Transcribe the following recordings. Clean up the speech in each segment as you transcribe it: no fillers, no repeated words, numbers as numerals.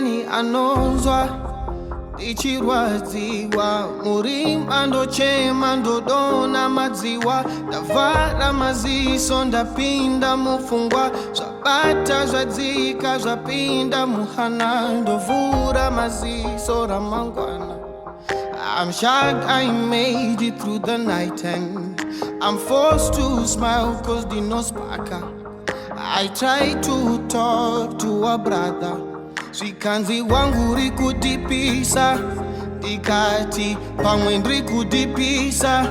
Ndiani anozwa ichirwadziwa murimba ndochema ndodona madziwa ndavhara maziso ndapinda mupfungwa zvabata zvadzika zvapinda muhana ndovhura maziso ramangwana. I'm shocked I made it through the night and I'm forced to smile cause the no sparker. I try to talk to a brother. Zvikanzi wangu rikudipisa ndikati pamwe ndiri kudipisa.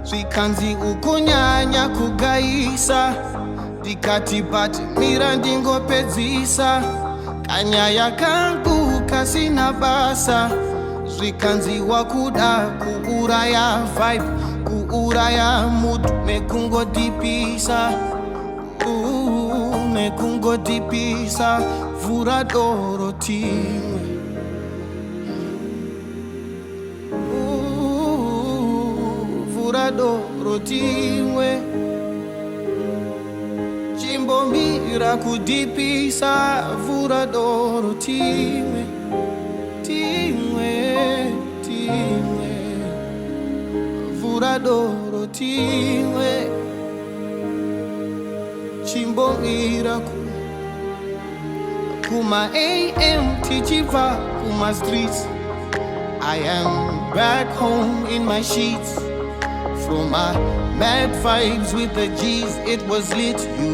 Zvikanzi ukunyanya kugaisa ndikati but mira ndingopedzisa. Kanyaya kangu kasina basa. Zvikanzi wakuda kuuraya vibe, kuuraya mood nekungodipisa. Nekungodipisa vhura doro timwe. Vhura doro timwe. Chimbomira kudipisa vhura doro timwe. Vhura doro timwe. Chimbomira kuma AM tichiva kuma streets. I am back home in my sheets. From my mad vibes with the G's, it was lit. You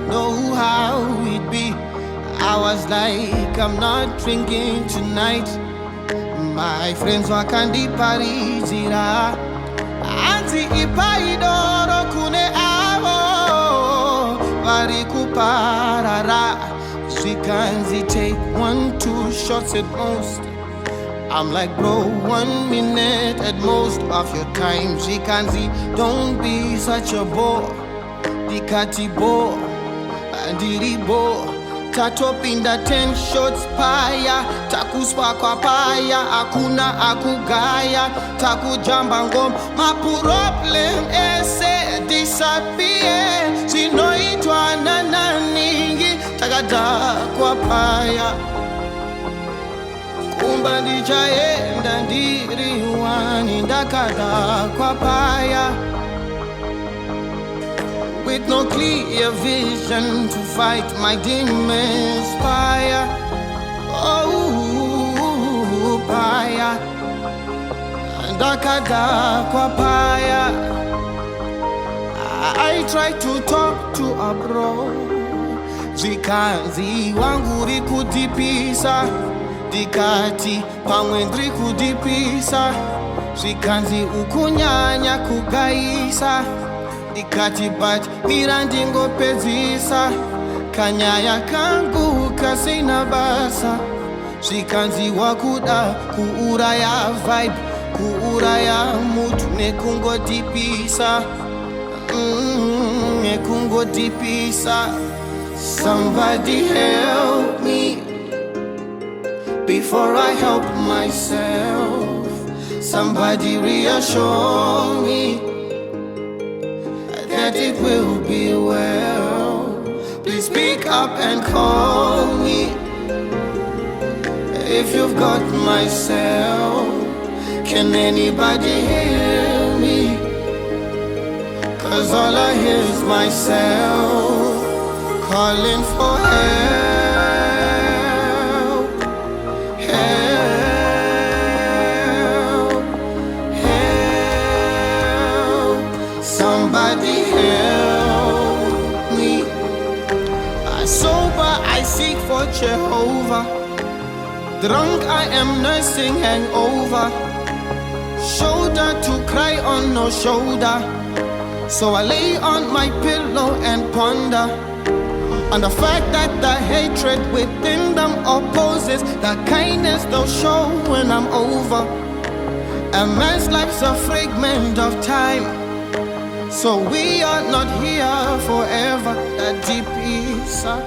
know how it be. I was like, I'm not drinking tonight. My friends wakandi parizira. Anzi ipaidoro kune avo vari kuparara. Zvikanzi take 1-2 shots at most. I'm like bro, 1 minute at most of your time. Zvikanzi don't be such a bore. Dikati bore, andiri bore. Tatopinda 10 shots paya. Takuspa kwa paya. Akuna akugaya. Takujamba ngom. My problem ese disappear. Zinoitwa na naningi. Takada kwa paya. Kumba ndichaenda ndiri wani. Ndakada kwa paya. With no clear vision to fight my demons fire. Oh, paya. Ndakada kwa paya. I try to talk to a bro. Zvikanzi wangu rikudipisa. Dikati pamwe ndiri kudipisa. Zvikanzi ukunyanya kugaisa. Dikati but mira ndingopedzisa. Kanyaya kangu kasina basa. Zvikanzi wakuda kuuraya vibe, kuuraya mood nekungodipisa. Nekungodipisa. Somebody help me before I help myself. Somebody reassure me that it will be well. Please speak up and call me if you've got myself. Can anybody hear me? Cause all I hear is myself calling for help. Help. Help. Somebody help me. I sober, I seek for Jehovah. Drunk, I am nursing hangover. Shoulder to cry on, no shoulder. So I lay on my pillow and ponder on the fact that the hatred within them opposes the kindness they'll show when I'm over. A man's life's a fragment of time, so we are not here forever. Kudeepisa.